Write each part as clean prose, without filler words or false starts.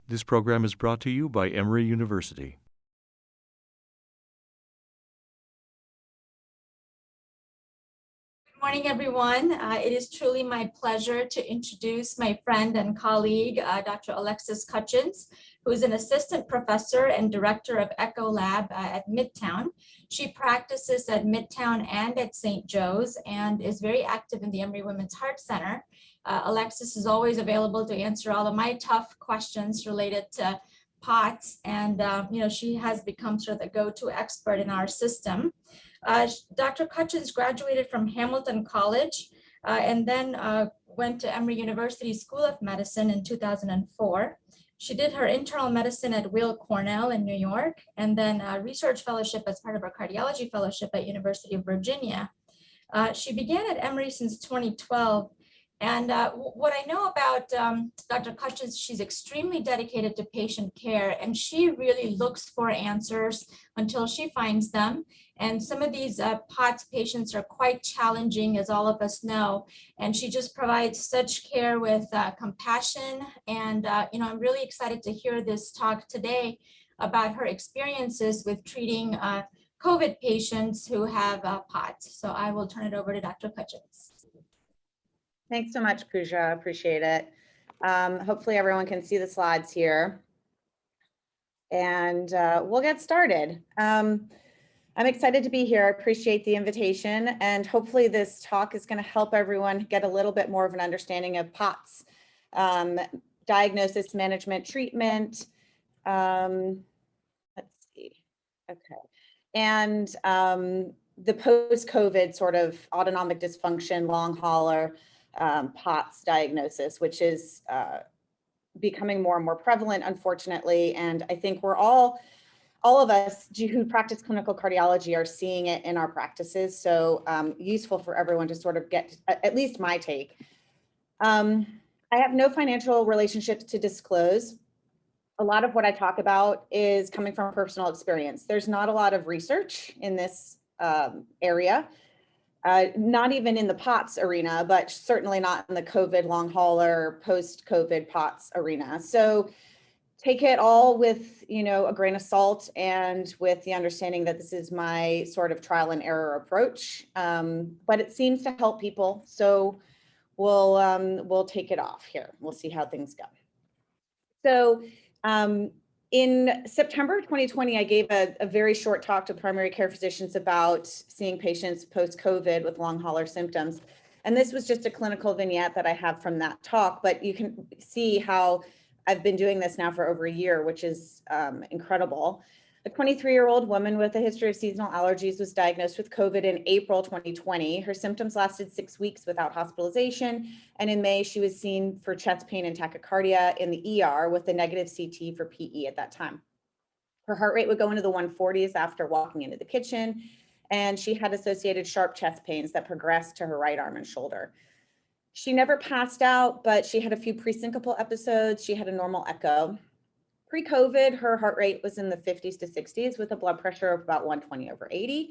This program is brought to you by Emory University. Good morning, everyone. It is truly my pleasure to introduce my friend and colleague, Dr. Alexis Cutchins, who is an assistant professor and director of Echo Lab at Midtown. She practices at Midtown and at St. Joe's and is very active in the Emory Women's Heart Center. Alexis is always available to answer all of my tough questions related to POTS, and she has become sort of the go-to expert in our system. Dr. Cutchins graduated from Hamilton College and then went to Emory University School of Medicine in 2004. She did her internal medicine at Weill Cornell in New York, and then a research fellowship as part of her cardiology fellowship at University of Virginia. She began at Emory since 2012. And what I know about Dr. Cutchins, she's extremely dedicated to patient care, and she really looks for answers until she finds them. And some of these POTS patients are quite challenging, as all of us know. And she just provides such care with compassion. And, I'm really excited to hear this talk today about her experiences with treating COVID patients who have POTS. So I will turn it over to Dr. Cutchins. Thanks so much, Pooja. Appreciate it. Hopefully everyone can see the slides here. And we'll get started. I'm excited to be here. I appreciate the invitation, and hopefully this talk is going to help everyone get a little bit more of an understanding of POTS, diagnosis, management, treatment. Let's see. Okay. And the post-COVID sort of autonomic dysfunction, long hauler, POTS diagnosis, which is becoming more and more prevalent, unfortunately. And I think we're all of us who practice clinical cardiology are seeing it in our practices. So useful for everyone to sort of get at least my take. I have no financial relationships to disclose. A lot of what I talk about is coming from personal experience. There's not a lot of research in this area. Not even in the POTS arena, but certainly not in the COVID long hauler, post-COVID POTS arena. So take it all with, a grain of salt and with the understanding that this is my sort of trial and error approach. But it seems to help people. So we'll take it off here. We'll see how things go. So in September 2020, I gave a very short talk to primary care physicians about seeing patients post-COVID with long hauler symptoms. And this was just a clinical vignette that I have from that talk, but you can see how I've been doing this now for over a year, which is incredible. A 23-year-old woman with a history of seasonal allergies was diagnosed with COVID in April 2020. Her symptoms lasted 6 weeks without hospitalization. And in May, she was seen for chest pain and tachycardia in the ER with a negative CT for PE at that time. Her heart rate would go into the 140s after walking into the kitchen. And she had associated sharp chest pains that progressed to her right arm and shoulder. She never passed out, but she had a few presyncopal episodes. She had a normal echo. Pre-COVID, her heart rate was in the 50s to 60s with a blood pressure of about 120/80.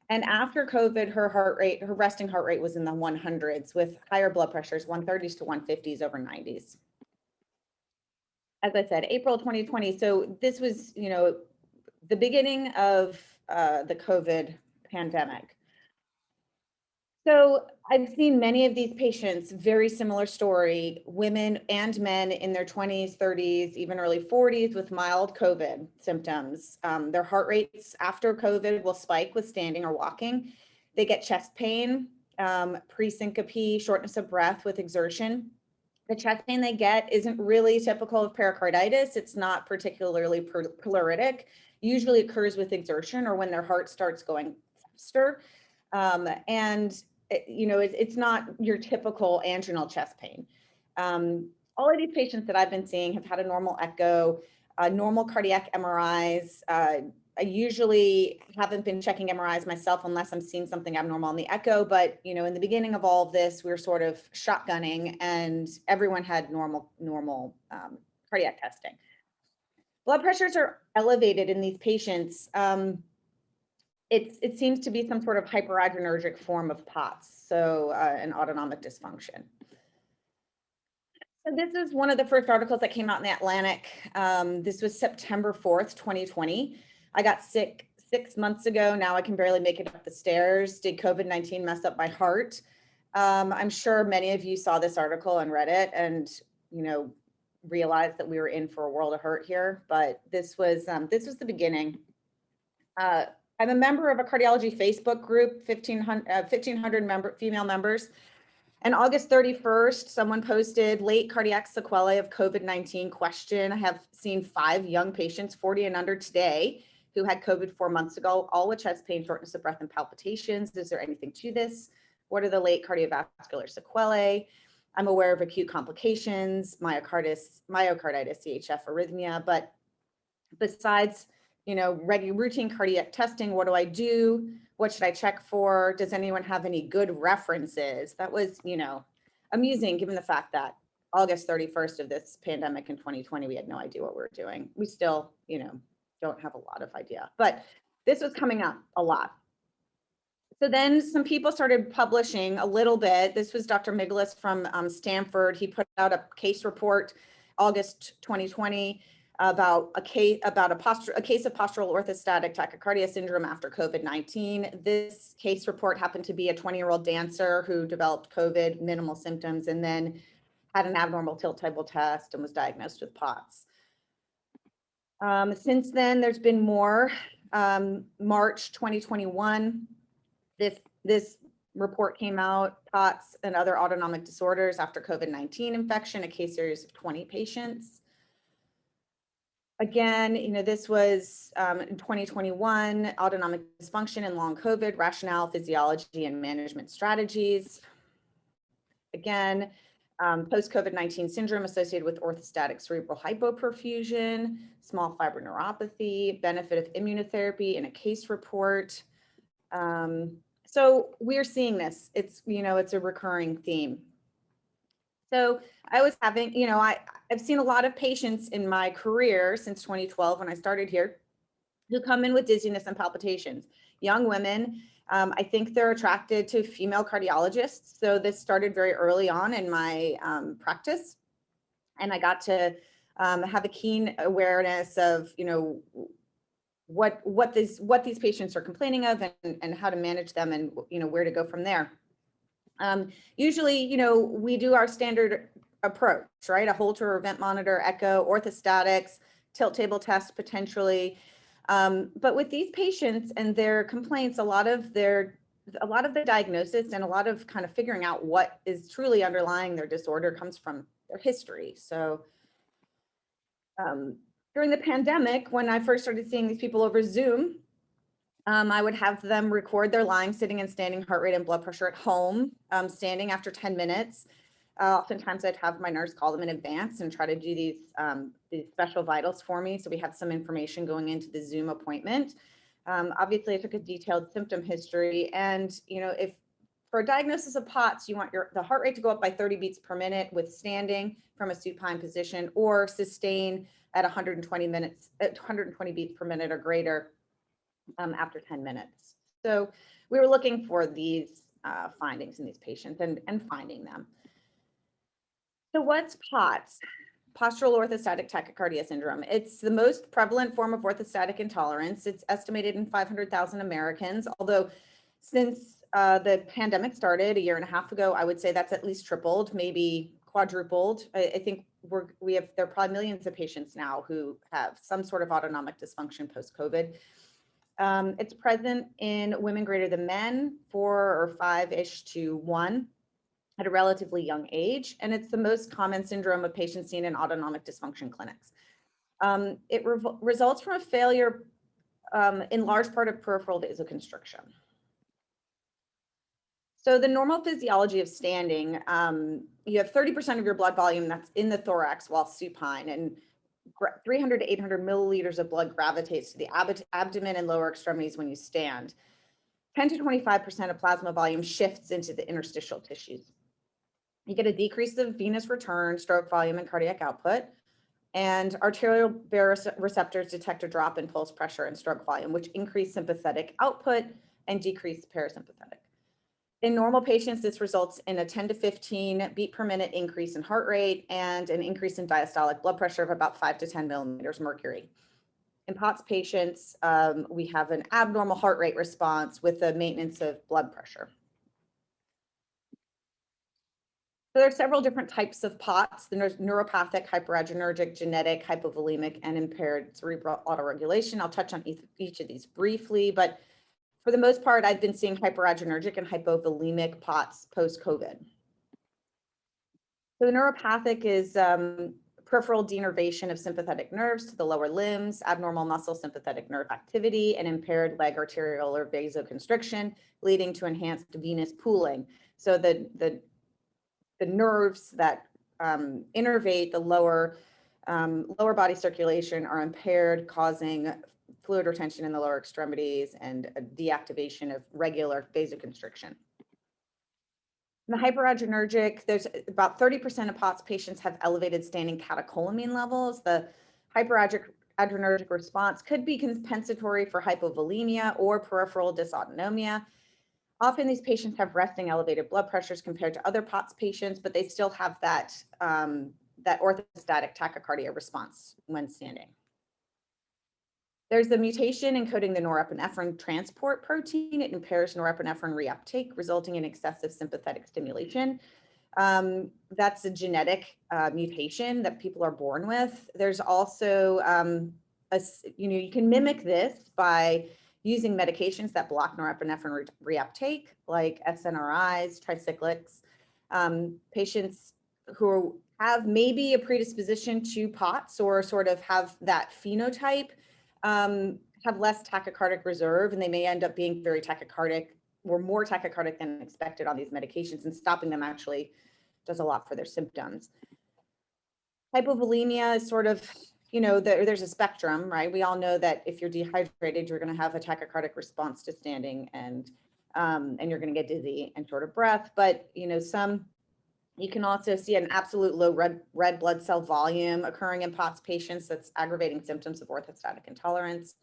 And after COVID, her resting heart rate was in the 100s with higher blood pressures, 130s to 150s over 90s. As I said, April 2020. So this was, the beginning of the COVID pandemic. So I've seen many of these patients, very similar story, women and men in their 20s, 30s, even early 40s with mild COVID symptoms. Their heart rates after COVID will spike with standing or walking. They get chest pain, pre-syncope, shortness of breath with exertion. The chest pain they get isn't really typical of pericarditis. It's not particularly pleuritic. Usually occurs with exertion or when their heart starts going faster. It's not your typical anginal chest pain. All of these patients that I've been seeing have had a normal echo, normal cardiac MRIs. I usually haven't been checking MRIs myself unless I'm seeing something abnormal in the echo. But, in the beginning of all of this, we were sort of shotgunning and everyone had normal cardiac testing. Blood pressures are elevated in these patients. It seems to be some sort of hyperadrenergic form of POTS, so an autonomic dysfunction. So this is one of the first articles that came out in the Atlantic. This was September 4th, 2020. I got sick 6 months ago. Now I can barely make it up the stairs. Did COVID-19 mess up my heart? I'm sure many of you saw this article and read it and, realized that we were in for a world of hurt here. But this was the beginning. I'm a member of a cardiology Facebook group, 1,500 female members. And August 31st, someone posted late cardiac sequelae of COVID-19 question. I have seen 5 young patients, 40 and under today, who had COVID 4 months ago, all with chest pain, shortness of breath, and palpitations. Is there anything to this? What are the late cardiovascular sequelae? I'm aware of acute complications, myocarditis, CHF, arrhythmia, but besides, routine cardiac testing, what do I do? What should I check for? Does anyone have any good references? That was, amusing given the fact that August 31st of this pandemic in 2020, we had no idea what we were doing. We still, don't have a lot of idea, but this was coming up a lot. So then some people started publishing a little bit. This was Dr. Miglis from Stanford. He put out a case report, August 2020, about a case of postural orthostatic tachycardia syndrome after COVID-19. This case report happened to be a 20-year-old dancer who developed COVID, minimal symptoms, and then had an abnormal tilt table test and was diagnosed with POTS. Since then, there's been more. March 2021, this report came out, POTS and other autonomic disorders after COVID-19 infection, a case series of 20 patients. Again, this was in 2021, autonomic dysfunction and long COVID, rationale, physiology, and management strategies. Again, post-COVID-19 syndrome associated with orthostatic cerebral hypoperfusion, small fiber neuropathy, benefit of immunotherapy in a case report. So we're seeing this. It's, it's a recurring theme. So I was having, I've seen a lot of patients in my career since 2012 when I started here who come in with dizziness and palpitations. Young women, I think they're attracted to female cardiologists. So this started very early on in my practice. And I got to have a keen awareness of, what these patients are complaining of and how to manage them and, where to go from there. Usually, we do our standard approach, right? A Holter or vent monitor, echo, orthostatics, tilt table test potentially. But with these patients and their complaints, a lot of the diagnosis and a lot of kind of figuring out what is truly underlying their disorder comes from their history. So during the pandemic, when I first started seeing these people over Zoom, I would have them record their lying, sitting, and standing heart rate and blood pressure at home, standing after 10 minutes. Oftentimes I'd have my nurse call them in advance and try to do these special vitals for me. So we have some information going into the Zoom appointment. Obviously I took a detailed symptom history, and, if for a diagnosis of POTS, you want the heart rate to go up by 30 beats per minute with standing from a supine position, or sustain at 120 beats per minute or greater after 10 minutes. So we were looking for these findings in these patients and finding them. So what's POTS? Postural orthostatic tachycardia syndrome. It's the most prevalent form of orthostatic intolerance. It's estimated in 500,000 Americans, although since the pandemic started a year and a half ago, I would say that's at least tripled, maybe quadrupled. I think there are probably millions of patients now who have some sort of autonomic dysfunction post-COVID. It's present in women greater than men, 4 or 5-ish to 1 at a relatively young age. And it's the most common syndrome of patients seen in autonomic dysfunction clinics. It results from a failure in large part of peripheral vasoconstriction. So the normal physiology of standing, you have 30% of your blood volume that's in the thorax while supine, and 300 to 800 milliliters of blood gravitates to the abdomen and lower extremities when you stand. 10 to 25% of plasma volume shifts into the interstitial tissues. You get a decrease of venous return, stroke volume, and cardiac output. And arterial baroreceptors detect a drop in pulse pressure and stroke volume, which increase sympathetic output and decrease parasympathetic. In normal patients, this results in a 10 to 15 beat per minute increase in heart rate and an increase in diastolic blood pressure of about 5 to 10 millimeters mercury. In POTS patients, we have an abnormal heart rate response with the maintenance of blood pressure. So there are several different types of POTS: the neuropathic, hyperadrenergic, genetic, hypovolemic, and impaired cerebral autoregulation. I'll touch on each of these briefly, but for the most part, I've been seeing hyperadrenergic and hypovolemic POTS post-COVID. So the neuropathic is peripheral denervation of sympathetic nerves to the lower limbs, abnormal muscle sympathetic nerve activity, and impaired leg arterial or vasoconstriction, leading to enhanced venous pooling. So the nerves that innervate the lower body circulation are impaired, causing fluid retention in the lower extremities and a deactivation of regular vasoconstriction. In the hyperadrenergic, there's about 30% of POTS patients have elevated standing catecholamine levels. The hyperadrenergic response could be compensatory for hypovolemia or peripheral dysautonomia. Often these patients have resting elevated blood pressures compared to other POTS patients, but they still have that orthostatic tachycardia response when standing. There's the mutation encoding the norepinephrine transport protein. It impairs norepinephrine reuptake, resulting in excessive sympathetic stimulation. That's a genetic mutation that people are born with. There's also, you can mimic this by using medications that block norepinephrine reuptake, like SNRIs, tricyclics. Patients who have maybe a predisposition to POTS or sort of have that phenotype have less tachycardic reserve, and they may end up being very tachycardic or more tachycardic than expected on these medications, and stopping them actually does a lot for their symptoms. Hypovolemia is sort of, there's a spectrum, right? We all know that if you're dehydrated, you're going to have a tachycardic response to standing, and you're going to get dizzy and short of breath. But you can also see an absolute low red blood cell volume occurring in POTS patients. That's aggravating symptoms of orthostatic intolerance.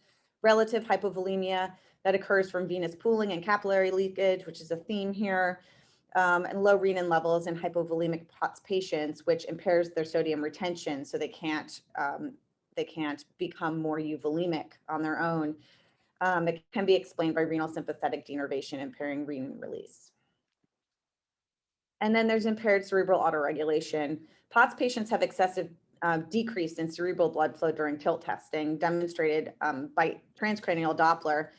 Relative hypovolemia that occurs from venous pooling and capillary leakage, which is a theme here, and low renin levels in hypovolemic POTS patients, which impairs their sodium retention, so they can't become more euvolemic on their own. It can be explained by renal sympathetic denervation impairing renin release. And then there's impaired cerebral autoregulation. POTS patients have excessive decrease in cerebral blood flow during tilt testing, demonstrated by transcranial Doppler.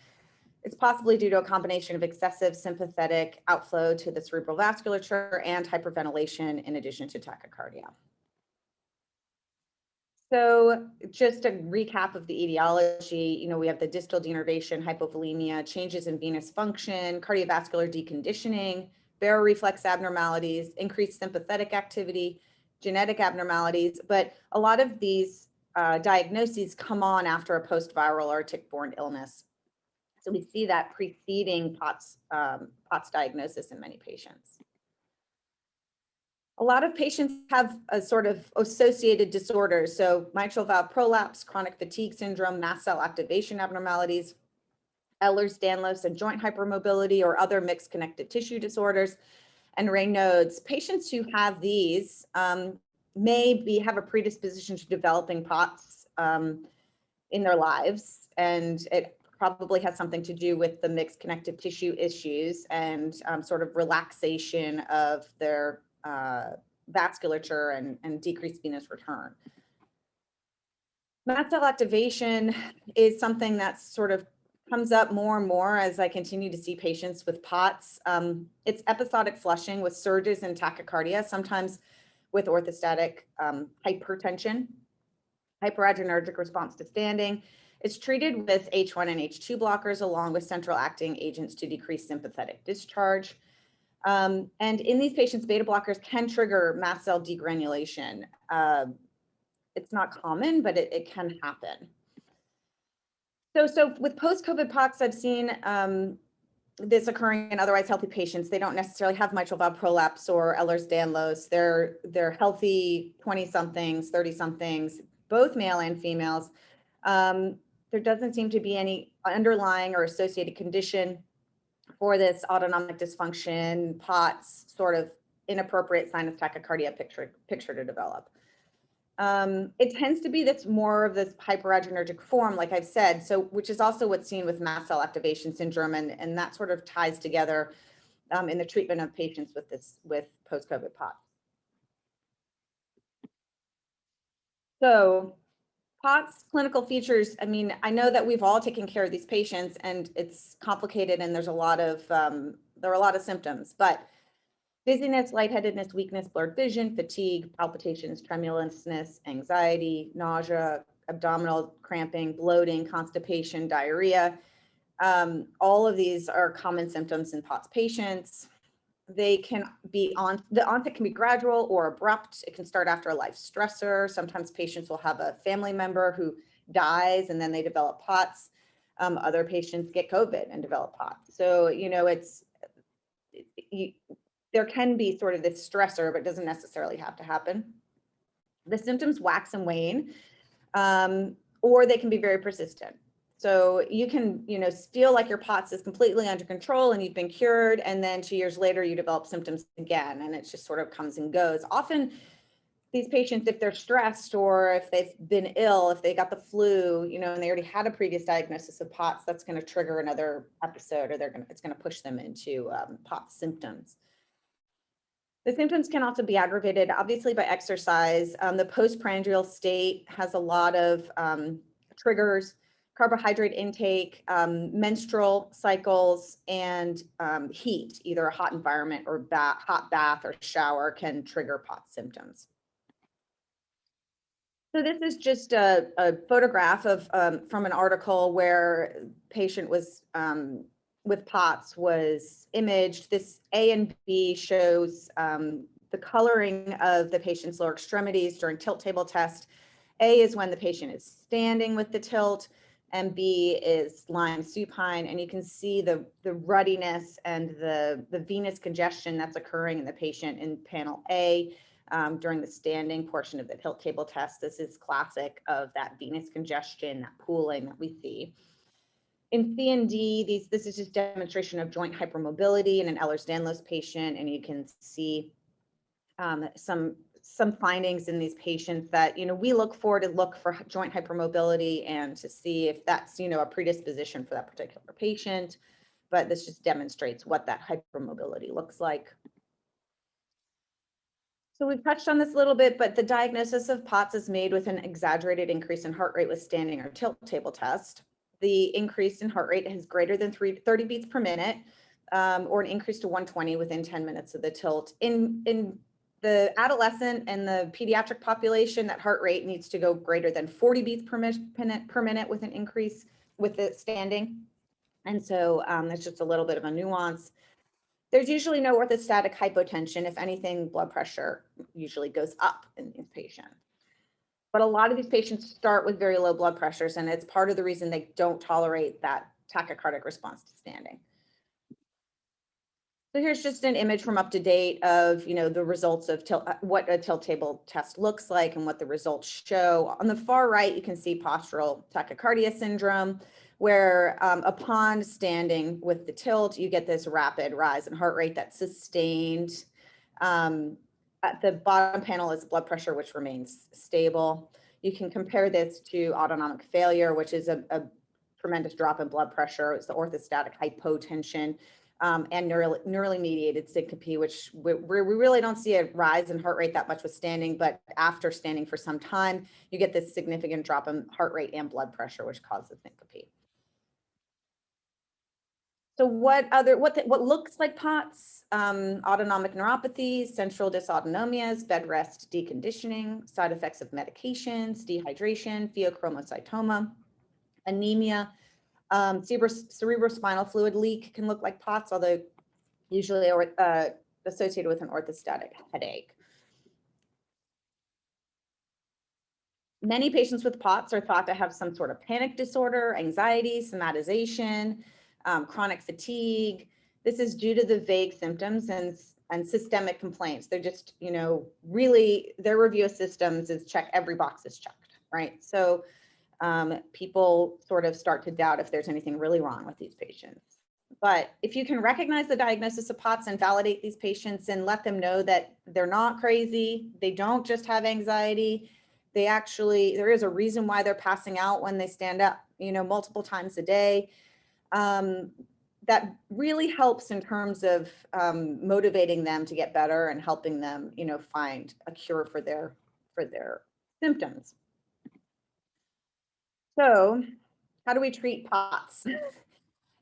It's possibly due to a combination of excessive sympathetic outflow to the cerebral vasculature and hyperventilation in addition to tachycardia. So just a recap of the etiology, we have the distal denervation, hypovolemia, changes in venous function, cardiovascular deconditioning, baroreflex abnormalities, increased sympathetic activity, genetic abnormalities, but a lot of these diagnoses come on after a post-viral or tick-borne illness. So we see that preceding POTS diagnosis in many patients. A lot of patients have a sort of associated disorders. So mitral valve prolapse, chronic fatigue syndrome, mast cell activation abnormalities, Ehlers-Danlos and joint hypermobility or other mixed connective tissue disorders, and Raynaud's. Patients who have these may have a predisposition to developing POTS in their lives, and it probably has something to do with the mixed connective tissue issues and sort of relaxation of their vasculature and decreased venous return. Mast cell activation is something that sort of comes up more and more as I continue to see patients with POTS. It's episodic flushing with surges in tachycardia, sometimes with orthostatic hypertension, hyperadrenergic response to standing. It's treated with H1 and H2 blockers along with central acting agents to decrease sympathetic discharge. And in these patients, beta blockers can trigger mast cell degranulation. It's not common, but it can happen. So with post-COVID POTS, I've seen this occurring in otherwise healthy patients. They don't necessarily have mitral valve prolapse or Ehlers-Danlos. They're healthy 20-somethings, 30-somethings, both male and females. There doesn't seem to be any underlying or associated condition. for this autonomic dysfunction, POTS, sort of inappropriate sinus tachycardia picture to develop. It tends to be this more of this hyperadrenergic form, like I've said, so which is also what's seen with mast cell activation syndrome, and that sort of ties together in the treatment of patients with post-COVID POTS. So POTS clinical features, I mean, I know that we've all taken care of these patients and it's complicated and there are a lot of symptoms, but dizziness, lightheadedness, weakness, blurred vision, fatigue, palpitations, tremulousness, anxiety, nausea, abdominal cramping, bloating, constipation, diarrhea. All of these are common symptoms in POTS patients. They can be the onset can be gradual or abrupt. It can start after a life stressor. Sometimes patients will have a family member who dies and then they develop POTS. Other patients get COVID and develop POTS. So, you know, there can be sort of this stressor, but it doesn't necessarily have to happen. The symptoms wax and wane, or they can be very persistent. So you can, you know, feel like your POTS is completely under control and you've been cured, and then 2 years later you develop symptoms again, and it just sort of comes and goes. Often these patients, if they're stressed or if they've been ill, if they got the flu, you know, and they already had a previous diagnosis of POTS, that's going to trigger another episode, or it's going to push them into POTS symptoms. The symptoms can also be aggravated, obviously, by exercise. The postprandial state has a lot of triggers: carbohydrate intake, menstrual cycles, and heat. Either a hot environment or hot bath or shower can trigger POTS symptoms. So this is just a photograph of from an article where patient was with POTS was imaged. This A and B shows the coloring of the patient's lower extremities during tilt table test. A is when the patient is standing with the tilt, and B is lying supine. And you can see the ruddiness and the venous congestion that's occurring in the patient in panel A during the standing portion of the tilt table test. This is classic of that venous congestion, that pooling that we see. In C and D, this is just demonstration of joint hypermobility in an Ehlers-Danlos patient, and you can see some findings in these patients that, you know, we look for joint hypermobility and to see if that's, you know, a predisposition for that particular patient. But this just demonstrates what that hypermobility looks like. So we've touched on this a little bit, but the diagnosis of POTS is made with an exaggerated increase in heart rate with standing or tilt table test. The increase in heart rate is greater than 30 beats per minute, or an increase to 120 within 10 minutes of the tilt. In the adolescent and the pediatric population, that heart rate needs to go greater than 40 beats per minute with an increase with the standing. And so there's just a little bit of a nuance. There's usually no orthostatic hypotension. If anything, blood pressure usually goes up in these patients. But a lot of these patients start with very low blood pressures, and it's part of the reason they don't tolerate that tachycardic response to standing. So here's just an image from UpToDate of, you know, the results of what a tilt table test looks like and what the results show. On the far right, you can see postural tachycardia syndrome, where upon standing with the tilt, you get this rapid rise in heart rate that's sustained. At the bottom panel is blood pressure, which remains stable. You can compare this to autonomic failure, which is a tremendous drop in blood pressure. It's the orthostatic hypotension and neurally mediated syncope, which we really don't see a rise in heart rate that much with standing, but after standing for some time, you get this significant drop in heart rate and blood pressure, which causes syncope. So what looks like POTS? Autonomic neuropathy, central dysautonomias, bed rest deconditioning, side effects of medications, dehydration, pheochromocytoma, anemia, cerebrospinal fluid leak can look like POTS, although usually associated with an orthostatic headache. Many patients with POTS are thought to have some sort of panic disorder, anxiety, somatization, chronic fatigue. This is due to the vague symptoms and systemic complaints. They're just, you know, really their review of systems is check every box is checked, right? So people sort of start to doubt if there's anything really wrong with these patients. But if you can recognize the diagnosis of POTS and validate these patients and let them know that they're not crazy, they don't just have anxiety, they actually, there is a reason why they're passing out when they stand up, multiple times a day. That really helps in terms of motivating them to get better and helping them, find a cure for their symptoms. So, how do we treat POTS?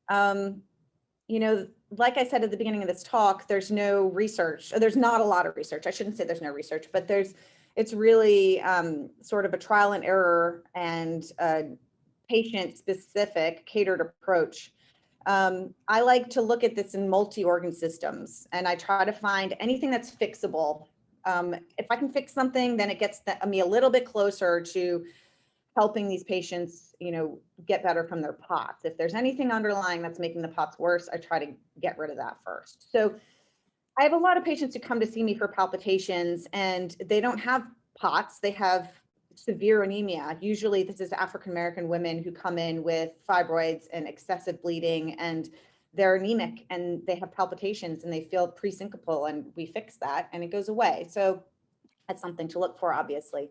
Like I said at the beginning of this talk, there's no research, or there's not a lot of research. I shouldn't say there's no research, but it's really sort of a trial and error and patient specific catered approach. I like to look at this in multi-organ systems, and I try to find anything that's fixable. If I can fix something, then it gets me a little bit closer to helping these patients, get better from their POTS. If there's anything underlying that's making the POTS worse, I try to get rid of that first. So I have a lot of patients who come to see me for palpitations, and they don't have POTS, they have severe anemia. Usually this is African-American women who come in with fibroids and excessive bleeding, and they're anemic and they have palpitations and they feel pre-syncopal, and we fix that and it goes away. So that's something to look for, obviously.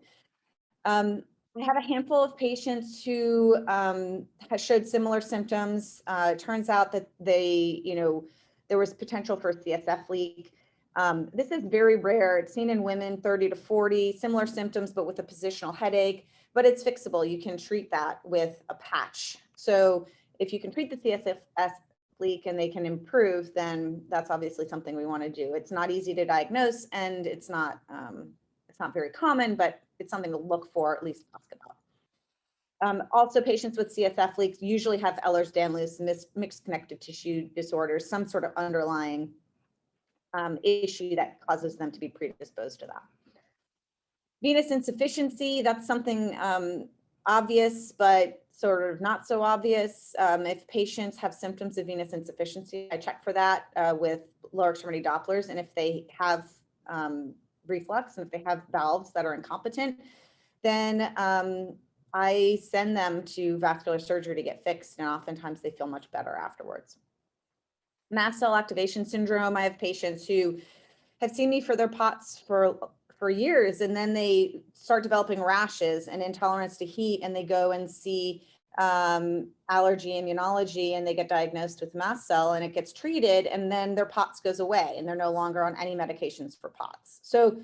I have a handful of patients who have showed similar symptoms. It turns out that there was potential for a CSF leak. This is very rare. It's seen in women 30 to 40, similar symptoms, but with a positional headache, but it's fixable. You can treat that with a patch. So if you can treat the CSF leak and they can improve, then that's obviously something we want to do. It's not easy to diagnose, and it's not very common, but it's something to look for, at least ask about. Also, patients with CSF leaks usually have Ehlers-Danlos, mixed connective tissue disorders, some sort of underlying issue that causes them to be predisposed to that. Venous insufficiency, that's something obvious, but sort of not so obvious. If patients have symptoms of venous insufficiency, I check for that with lower extremity Dopplers, and if they have reflux and if they have valves that are incompetent, then I send them to vascular surgery to get fixed, and oftentimes they feel much better afterwards. Mast cell activation syndrome, I have patients who have seen me for their POTS for years, and then they start developing rashes and intolerance to heat, and they go and see allergy immunology, and they get diagnosed with mast cell, and it gets treated, and then their POTS goes away and they're no longer on any medications for POTS. So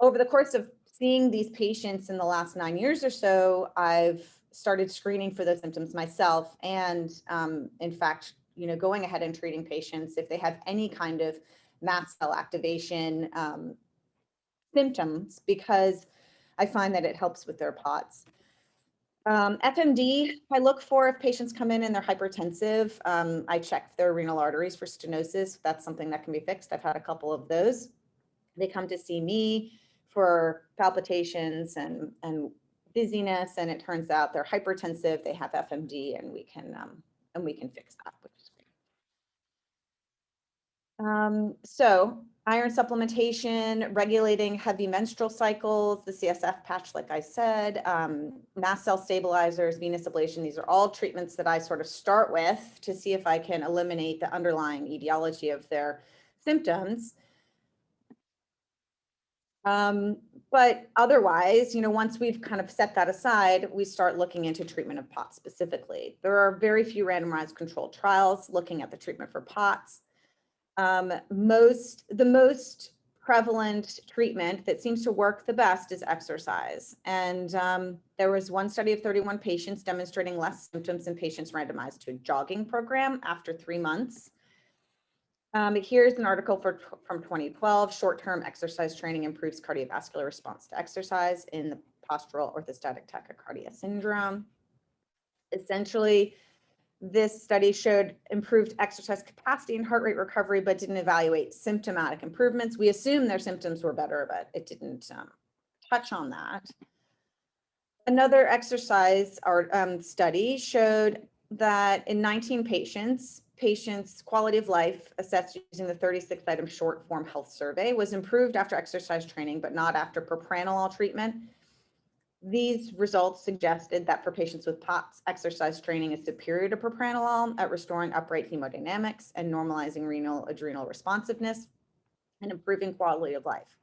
over the course of seeing these patients in the last 9 years or so, I've started screening for those symptoms myself, and in fact, going ahead and treating patients if they have any kind of mast cell activation symptoms, because I find that it helps with their POTS. FMD, I look for if patients come in and they're hypertensive. I check their renal arteries for stenosis. That's something that can be fixed. I've had a couple of those. They come to see me for palpitations and dizziness, and it turns out they're hypertensive. They have FMD, and we can fix that, which is great. So iron supplementation, regulating heavy menstrual cycles, the CSF patch, like I said, mast cell stabilizers, venous ablation. These are all treatments that I sort of start with to see if I can eliminate the underlying etiology of their symptoms. But otherwise, once we've kind of set that aside, we start looking into treatment of POTS specifically. There are very few randomized controlled trials looking at the treatment for POTS. The most prevalent treatment that seems to work the best is exercise. And there was one study of 31 patients demonstrating less symptoms in patients randomized to a jogging program after 3 months. Here's an article from 2012, short-term exercise training improves cardiovascular response to exercise in the postural orthostatic tachycardia syndrome. Essentially, this study showed improved exercise capacity and heart rate recovery, but didn't evaluate symptomatic improvements. We assumed their symptoms were better, but it didn't touch on that. Another exercise study showed that in 19 patients' quality of life assessed using the 36-item short form health survey was improved after exercise training, but not after propranolol treatment. These results suggested that for patients with POTS, exercise training is superior to propranolol at restoring upright hemodynamics and normalizing renal adrenal responsiveness and improving quality of life.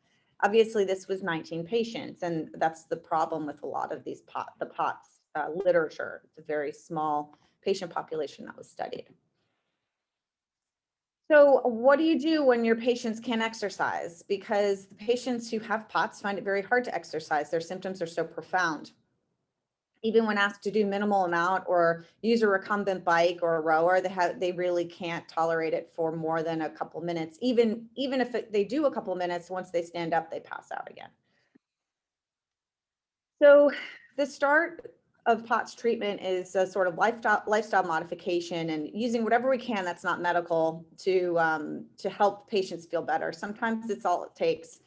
Obviously, this was 19 patients, and that's the problem with a lot of these POTS literature. It's a very small patient population that was studied. So what do you do when your patients can't exercise? Because the patients who have POTS find it very hard to exercise. Their symptoms are so profound. Even when asked to do minimal amount or use a recumbent bike or a rower, they really can't tolerate it for more than a couple minutes. Even if they do a couple minutes, once they stand up, they pass out again. So the start of POTS treatment is a sort of lifestyle modification and using whatever we can that's not medical to help patients feel better. Sometimes it's all it takes.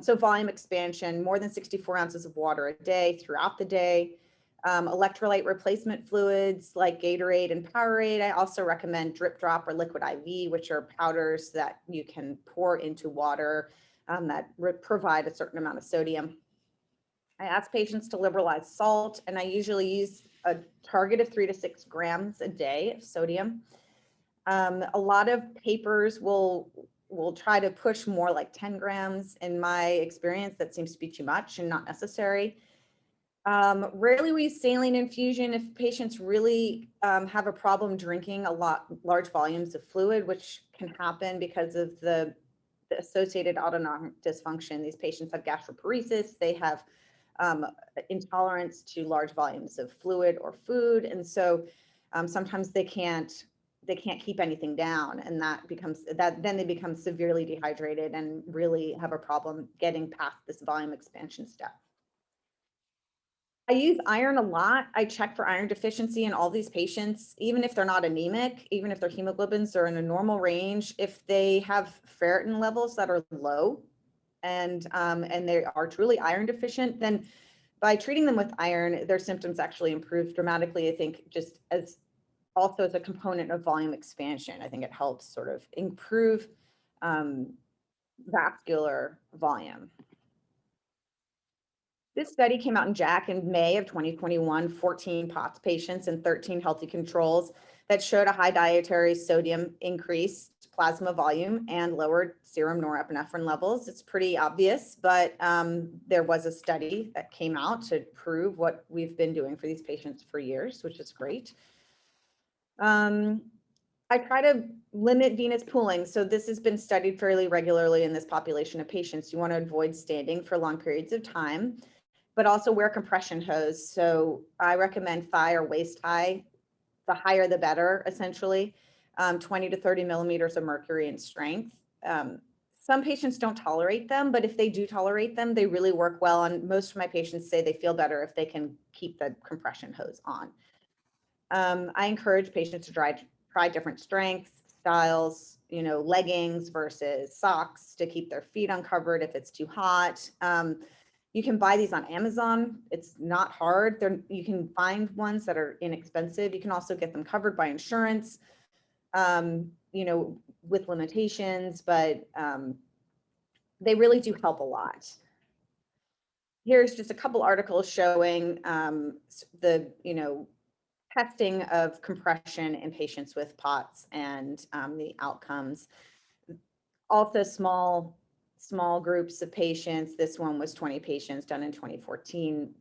So volume expansion, more than 64 ounces of water a day throughout the day. Electrolyte replacement fluids like Gatorade and Powerade. I also recommend drip drop or liquid IV, which are powders that you can pour into water that provide a certain amount of sodium. I ask patients to liberalize salt, and I usually use a target of 3 to 6 grams a day of sodium. A lot of papers will try to push more like 10 grams. In my experience, that seems to be too much and not necessary. Rarely we use saline infusion if patients really have a problem drinking large volumes of fluid, which can happen because of the associated autonomic dysfunction. These patients have gastroparesis, they have intolerance to large volumes of fluid or food, and so sometimes they can't keep anything down, and then they become severely dehydrated and really have a problem getting past this volume expansion step. I use iron a lot. I check for iron deficiency in all these patients, even if they're not anemic, even if their hemoglobins are in a normal range. If they have ferritin levels that are low and they are truly iron deficient, then by treating them with iron, their symptoms actually improve dramatically. I think just as a component of volume expansion, I think it helps sort of improve vascular volume. This study came out in JACC in May of 2021, 14 POTS patients and 13 healthy controls that showed a high dietary sodium increased plasma volume and lowered serum norepinephrine levels. It's pretty obvious, but there was a study that came out to prove what we've been doing for these patients for years, which is great. I try to limit venous pooling. So this has been studied fairly regularly in this population of patients. You want to avoid standing for long periods of time, but also wear compression hose. So I recommend thigh or waist high. The higher the better, essentially. 20 to 30 millimeters of mercury in strength. Some patients don't tolerate them, but if they do tolerate them, they really work well. And most of my patients say they feel better if they can keep the compression hose on. I encourage patients to try different strengths, styles, leggings versus socks to keep their feet uncovered if it's too hot. You can buy these on Amazon. It's not hard. You can find ones that are inexpensive. You can also get them covered by insurance, with limitations, but they really do help a lot. Here's just a couple articles showing the testing of compression in patients with POTS and the outcomes. Also small groups of patients. This one was 20 patients done in 2014,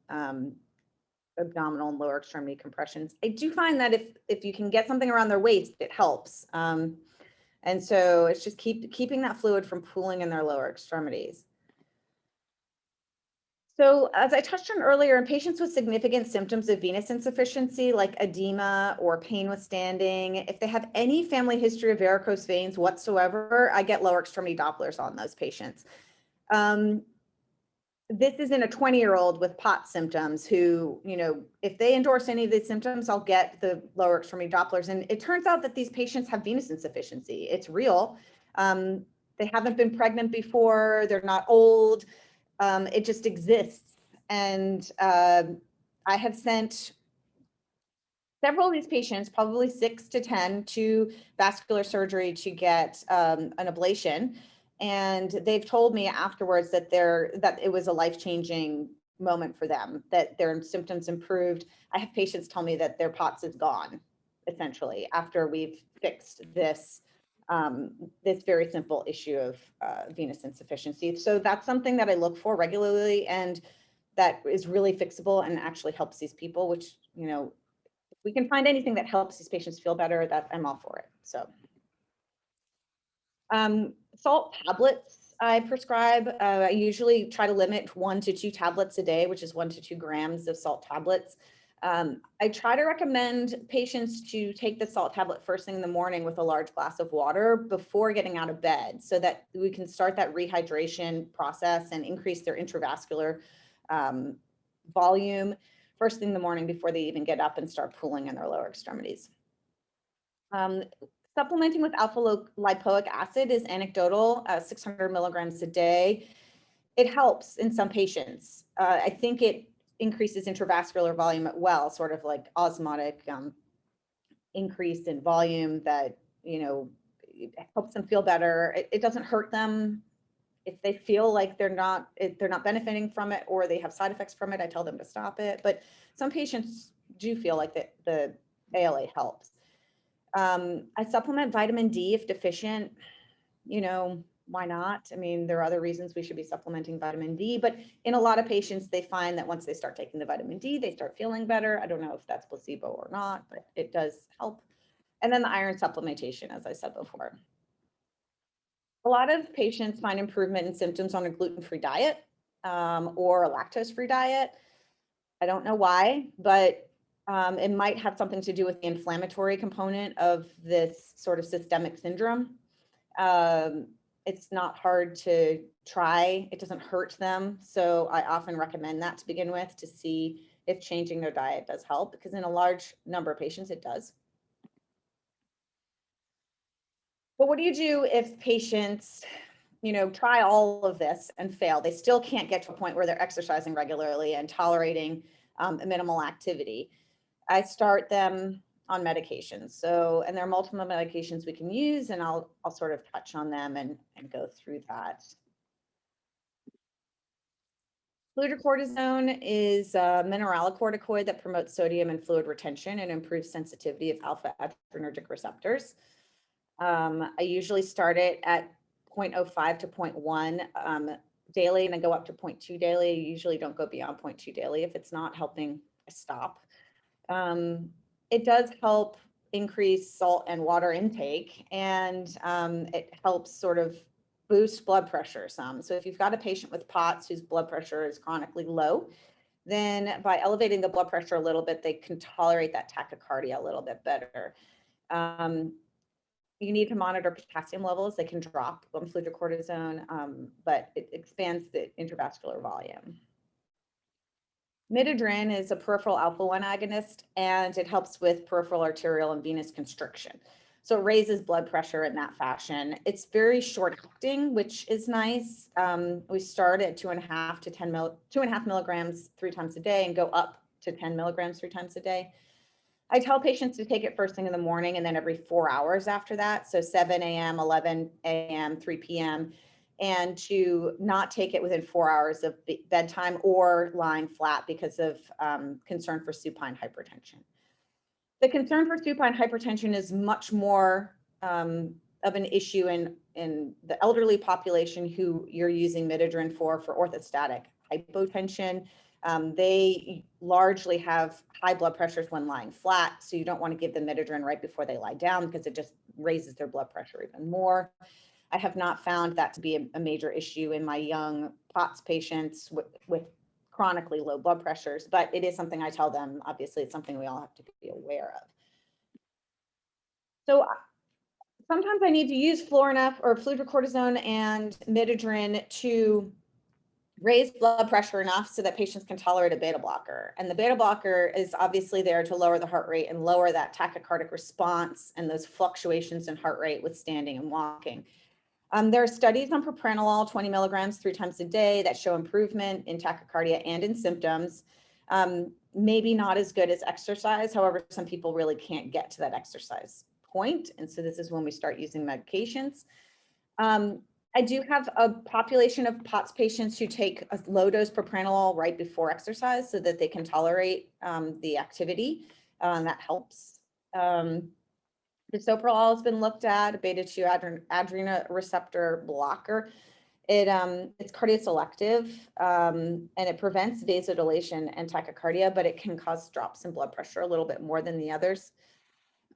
abdominal and lower extremity compressions. I do find that if you can get something around their waist, it helps. And so it's just keeping that fluid from pooling in their lower extremities. So as I touched on earlier, in patients with significant symptoms of venous insufficiency, like edema or pain with standing, if they have any family history of varicose veins whatsoever, I get lower extremity Dopplers on those patients. This is in a 20-year-old with POTS symptoms who, if they endorse any of these symptoms, I'll get the lower extremity Dopplers. And it turns out that these patients have venous insufficiency. It's real. They haven't been pregnant before. They're not old. It just exists. And I have sent several of these patients, probably 6 to 10, to vascular surgery to get an ablation. And they've told me afterwards that it was a life-changing moment for them, that their symptoms improved. I have patients tell me that their POTS is gone, essentially, after we've fixed this, this very simple issue of venous insufficiency. So that's something that I look for regularly, and that is really fixable and actually helps these people, which, you know, if we can find anything that helps these patients feel better, that I'm all for it. So salt tablets I prescribe. I usually try to limit 1 to 2 tablets a day, which is 1 to 2 grams of salt tablets. I try to recommend patients to take the salt tablet first thing in the morning with a large glass of water before getting out of bed, so that we can start that rehydration process and increase their intravascular volume first thing in the morning before they even get up and start pooling in their lower extremities. Supplementing with alpha lipoic acid is anecdotal, 600 milligrams a day. It helps in some patients. I think it increases intravascular volume as well, sort of like osmotic increase in volume that, you know, it helps them feel better. It doesn't hurt them. If they feel like they're not benefiting from it, or they have side effects from it, I tell them to stop it. But some patients do feel like the ALA helps. I supplement vitamin D if deficient. You know, why not? I mean, there are other reasons we should be supplementing vitamin D, but in a lot of patients, they find that once they start taking the vitamin D, they start feeling better. I don't know if that's placebo or not, but it does help. And then the iron supplementation, as I said before. A lot of patients find improvement in symptoms on a gluten-free diet or a lactose-free diet. I don't know why, but it might have something to do with the inflammatory component of this sort of systemic syndrome. It's not hard to try. It doesn't hurt them. So I often recommend that to begin with, to see if changing their diet does help, because in a large number of patients, it does. But what do you do if patients, you know, try all of this and fail? They still can't get to a point where they're exercising regularly and tolerating a minimal activity. I start them on medications. So, and there are multiple medications we can use, and I'll sort of touch on them and go through that. Fludrocortisone is a mineralocorticoid that promotes sodium and fluid retention and improves sensitivity of alpha adrenergic receptors. I usually start it at 0.05 to 0.1 daily, and I go up to 0.2 daily. I usually don't go beyond 0.2 daily. If it's not helping, I stop. It does help increase salt and water intake, and it helps sort of boost blood pressure some. So if you've got a patient with POTS whose blood pressure is chronically low, then by elevating the blood pressure a little bit, they can tolerate that tachycardia a little bit better. You need to monitor potassium levels. They can drop on fludrocortisone, but it expands the intravascular volume. Midodrine is a peripheral alpha-1 agonist, and it helps with peripheral arterial and venous constriction. So it raises blood pressure in that fashion. It's very short acting, which is nice. We start at 2.5 milligrams 3 times a day and go up to 10 milligrams 3 times a day. I tell patients to take it first thing in the morning and then every 4 hours after that. So 7 a.m., 11 a.m., 3 p.m., and to not take it within 4 hours of bedtime or lying flat because of concern for supine hypertension. The concern for supine hypertension is much more of an issue in the elderly population who you're using midodrine for orthostatic hypotension. They largely have high blood pressures when lying flat, so you don't want to give them midodrine right before they lie down because it just raises their blood pressure even more. I have not found that to be a major issue in my young POTS patients with chronically low blood pressures, but it is something I tell them. Obviously, it's something we all have to be aware of. So sometimes I need to use Florinef or fludrocortisone and midodrine to raise blood pressure enough so that patients can tolerate a beta blocker. And the beta blocker is obviously there to lower the heart rate and lower that tachycardic response and those fluctuations in heart rate with standing and walking. There are studies on propranolol, 20 milligrams 3 times a day, that show improvement in tachycardia and in symptoms. Maybe not as good as exercise. However, some people really can't get to that exercise point. And so this is when we start using medications. I do have a population of POTS patients who take a low dose propranolol right before exercise so that they can tolerate the activity. That helps. Bisoprolol has been looked at, a beta-2 adrenal receptor blocker. It's cardioselective and it prevents vasodilation and tachycardia, but it can cause drops in blood pressure a little bit more than the others.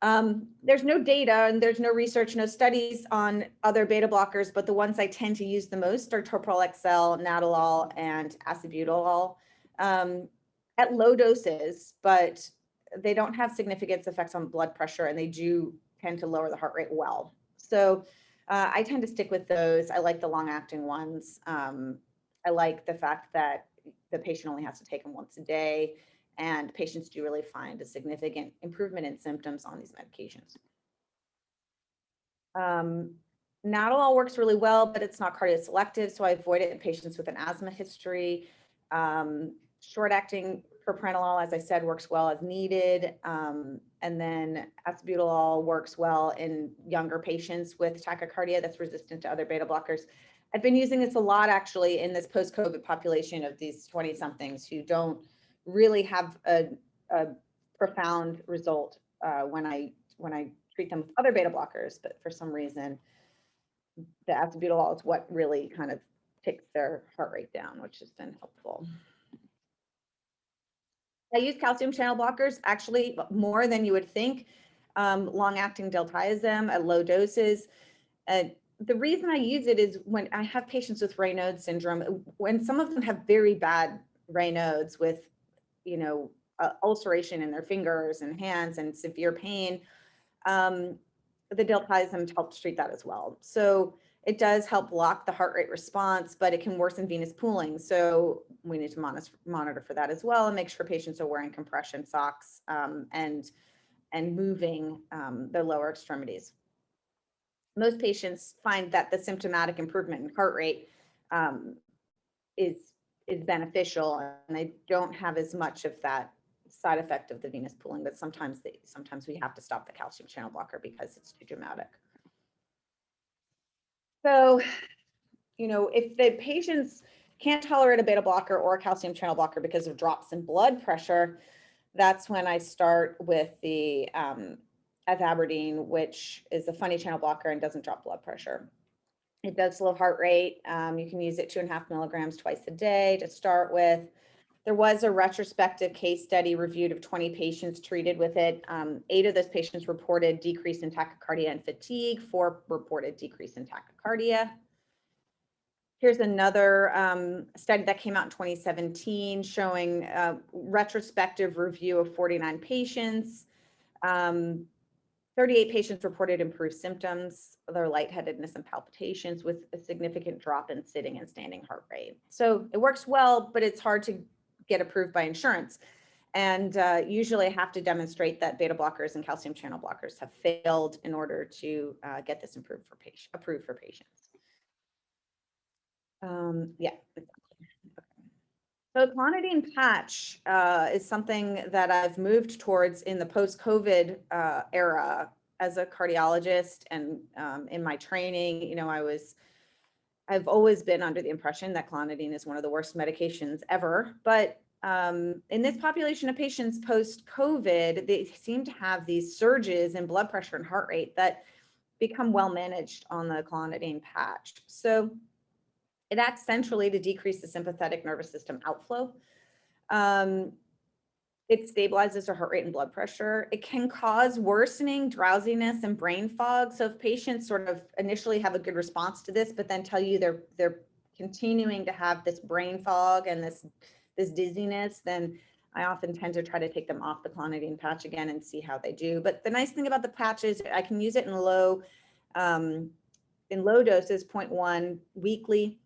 There's no data and there's no research, no studies on other beta blockers, but the ones I tend to use the most are Toprol XL, Nadolol, and Acebutolol at low doses, but they don't have significant effects on blood pressure and they do tend to lower the heart rate well. So I tend to stick with those. I like the long acting ones. I like the fact that the patient only has to take them once a day. And patients do really find a significant improvement in symptoms on these medications. Nadolol works really well, but it's not cardioselective, so I avoid it in patients with an asthma history. Short-acting propranolol, as I said, works well as needed. And then acebutolol works well in younger patients with tachycardia that's resistant to other beta blockers. I've been using this a lot actually in this post-COVID population of these 20-somethings who don't really have a profound result when I treat them with other beta blockers, but for some reason, the acebutolol is what really kind of takes their heart rate down, which has been helpful. I use calcium channel blockers actually more than you would think. Long-acting diltiazem at low doses. The reason I use it is when I have patients with Raynaud's syndrome, when some of them have very bad Raynaud's with, you know, ulceration in their fingers and hands and severe pain, the diltiazem helps treat that as well. So it does help block the heart rate response, but it can worsen venous pooling. So we need to monitor for that as well and make sure patients are wearing compression socks and moving their lower extremities. Most patients find that the symptomatic improvement in heart rate is beneficial, and they don't have as much of that side effect of the venous pooling, but sometimes we have to stop the calcium channel blocker because it's too dramatic. So, you know, if the patients can't tolerate a beta blocker or a calcium channel blocker because of drops in blood pressure, that's when I start with the azabardine, which is a funny channel blocker and doesn't drop blood pressure. It does slow heart rate. You can use it 2.5 milligrams twice a day to start with. There was a retrospective case study reviewed of 20 patients treated with it. 8 of those patients reported decrease in tachycardia and fatigue. 4 reported decrease in tachycardia. Here's another study that came out in 2017 showing a retrospective review of 49 patients. 38 patients reported improved symptoms, their lightheadedness and palpitations with a significant drop in sitting and standing heart rate. So it works well, but it's hard to get approved by insurance. And usually I have to demonstrate that beta blockers and calcium channel blockers have failed in order to get this approved for patients. Yeah. So clonidine patch is something that I've moved towards in the post-COVID era as a cardiologist, and in my training, you know, I've always been under the impression that clonidine is one of the worst medications ever. But in this population of patients post-COVID, they seem to have these surges in blood pressure and heart rate that become well managed on the clonidine patch. So it acts centrally to decrease the sympathetic nervous system outflow. It stabilizes their heart rate and blood pressure. It can cause worsening drowsiness and brain fog. So if patients sort of initially have a good response to this, but then tell you they're continuing to have this brain fog and this dizziness, then I often tend to try to take them off the clonidine patch again and see how they do. But the nice thing about the patch is I can use it in low doses, 0.1 weekly.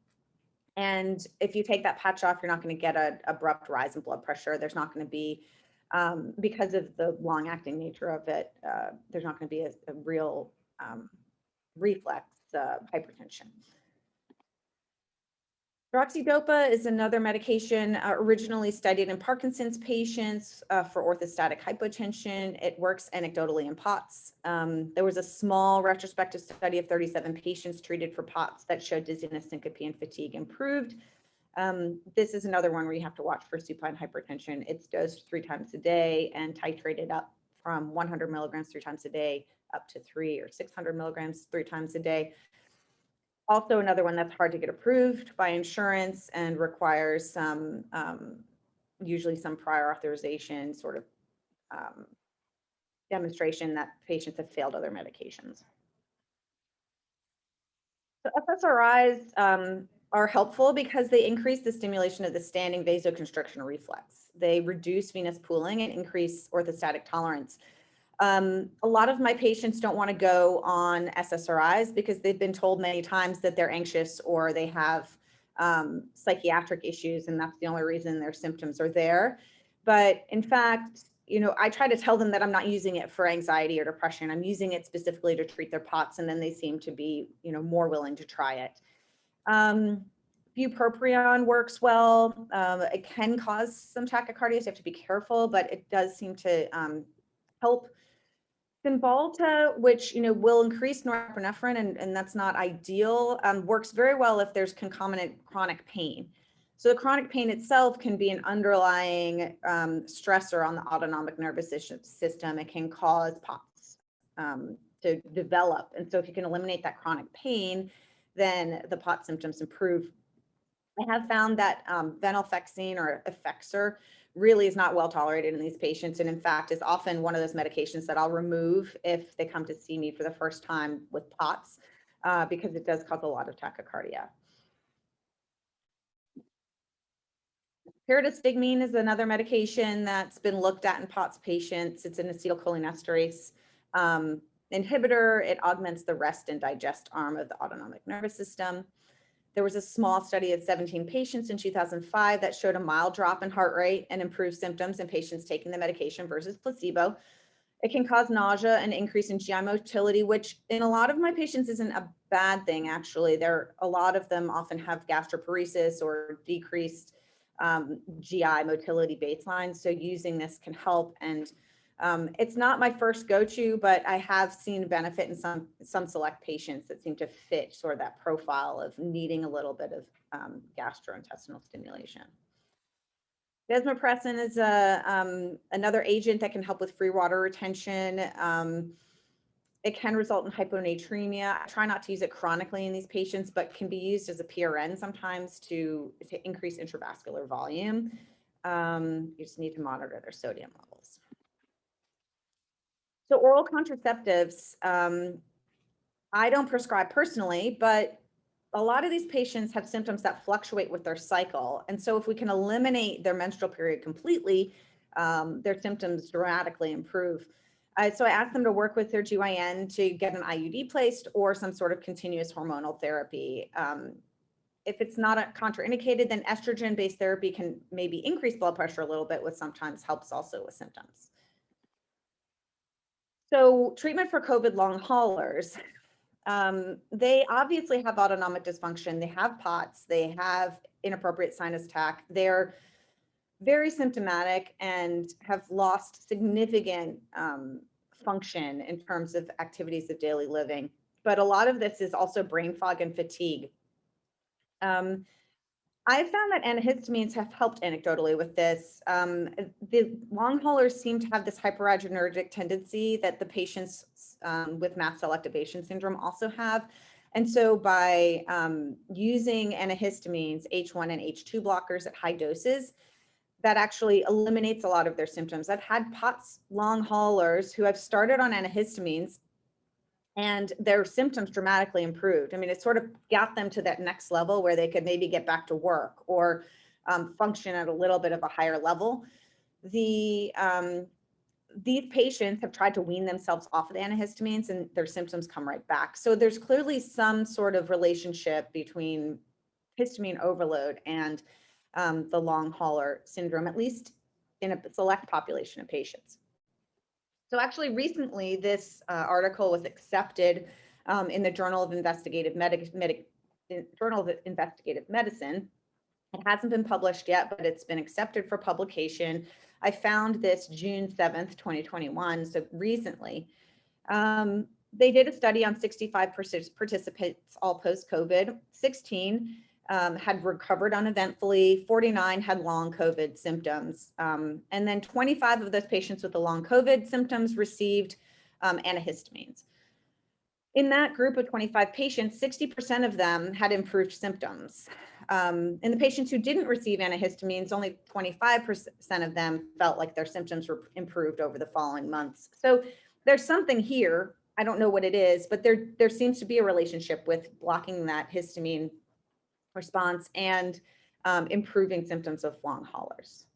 And if you take that patch off, you're not going to get an abrupt rise in blood pressure. There's not going to be, because of the long-acting nature of it, there's not going to be a real reflex hypertension. Droxidopa is another medication originally studied in Parkinson's patients for orthostatic hypotension. It works anecdotally in POTS. There was a small retrospective study of 37 patients treated for POTS that showed dizziness, syncope, and fatigue improved. This is another one where you have to watch for supine hypertension. It's dosed 3 times a day and titrated up from 100 milligrams 3 times a day up to 3 or 600 milligrams 3 times a day. Also another one that's hard to get approved by insurance and requires some, usually some prior authorization sort of demonstration that patients have failed other medications. So SSRIs are helpful because they increase the stimulation of the standing vasoconstriction reflex. They reduce venous pooling and increase orthostatic tolerance. A lot of my patients don't want to go on SSRIs because they've been told many times that they're anxious or they have psychiatric issues, and that's the only reason their symptoms are there. But in fact, I try to tell them that I'm not using it for anxiety or depression. I'm using it specifically to treat their POTS, and then they seem to be, more willing to try it. Bupropion works well. It can cause some tachycardia, so you have to be careful, but it does seem to help. Cymbalta, which will increase norepinephrine, and that's not ideal, works very well if there's concomitant chronic pain. So the chronic pain itself can be an underlying stressor on the autonomic nervous system. It can cause POTS to develop. And so if you can eliminate that chronic pain, then the POTS symptoms improve. I have found that venlafaxine or Effexor really is not well tolerated in these patients, and in fact is often one of those medications that I'll remove if they come to see me for the first time with POTS, because it does cause a lot of tachycardia. Pyridostigmine is another medication that's been looked at in POTS patients. It's an acetylcholinesterase inhibitor. It augments the rest and digest arm of the autonomic nervous system. There was a small study of 17 patients in 2005 that showed a mild drop in heart rate and improved symptoms in patients taking the medication versus placebo. It can cause nausea and increase in GI motility, which in a lot of my patients isn't a bad thing, actually. A lot of them often have gastroparesis or decreased GI motility baselines. So using this can help. And it's not my first go-to, but I have seen benefit in some select patients that seem to fit sort of that profile of needing a little bit of gastrointestinal stimulation. Desmopressin is another agent that can help with free water retention. It can result in hyponatremia. I try not to use it chronically in these patients, but can be used as a PRN sometimes to increase intravascular volume. You just need to monitor their sodium levels. So oral contraceptives, I don't prescribe personally, but a lot of these patients have symptoms that fluctuate with their cycle. And so if we can eliminate their menstrual period completely, their symptoms dramatically improve. So I asked them to work with their GYN to get an IUD placed or some sort of continuous hormonal therapy. If it's not contraindicated, then estrogen-based therapy can maybe increase blood pressure a little bit, which sometimes helps also with symptoms. So treatment for COVID long haulers, they obviously have autonomic dysfunction. They have POTS. They have inappropriate sinus tach. They're very symptomatic and have lost significant function in terms of activities of daily living. But a lot of this is also brain fog and fatigue. I found that antihistamines have helped anecdotally with this. The long haulers seem to have this hyperadrenergic tendency that the patients with mast cell activation syndrome also have. And so by using antihistamines, H1 and H2 blockers at high doses, that actually eliminates a lot of their symptoms. I've had POTS long haulers who have started on antihistamines and their symptoms dramatically improved. I mean, it sort of got them to that next level where they could maybe get back to work or function at a little bit of a higher level. These patients have tried to wean themselves off of the antihistamines and their symptoms come right back. So there's clearly some sort of relationship between histamine overload and the long hauler syndrome, at least in a select population of patients. So actually recently, this article was accepted in the Journal of Investigative Medicine. It hasn't been published yet, but it's been accepted for publication. I found this June 7th, 2021, so recently. They did a study on 65 participants, all post-COVID. 16 had recovered uneventfully, 49 had long COVID symptoms. And then 25 of those patients with the long COVID symptoms received antihistamines. In that group of 25 patients, 60% of them had improved symptoms. In the patients who didn't receive antihistamines, only 25% of them felt like their symptoms were improved over the following months. So there's something here. I don't know what it is, but there seems to be a relationship with blocking that histamine response and improving symptoms of long haulers.